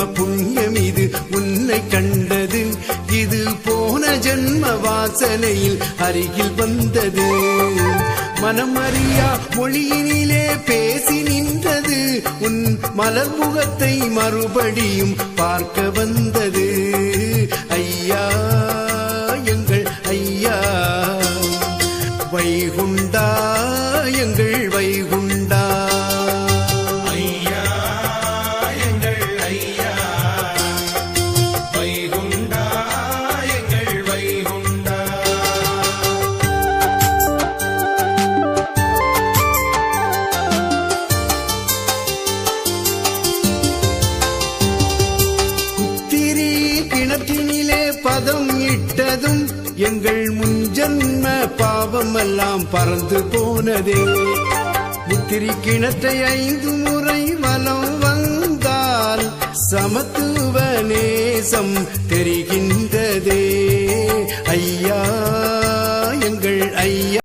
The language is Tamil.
ஜென்ம புண்ணியம் இது உன்னை கண்டது, இது போன ஜென்ம வாசனையில் அருகில் வந்தது. மனமறியா மொழியினிலே பேசி நின்றது, உன் மலர் முகத்தை மறுபடியும் பார்க்க வந்தது. ஐயா எங்கள் ஐயா வைகுண்டா, எங்கள் வைகுண்டா. ஐயா எங்கள் ஐயா வைகுண்டா, எங்கள் வைகுண்டா. புத்திரி கிணற்றினிலே பதம் இட்டதும் எங்கள் முன்ஜன்ம பாவமெல்லாம் பறந்து போனதே. புத்திரி கிணற்றை 5 முறை வலம் வந்தால் சமத்துவ நேசம் தெரிகின்றதே. ஐயா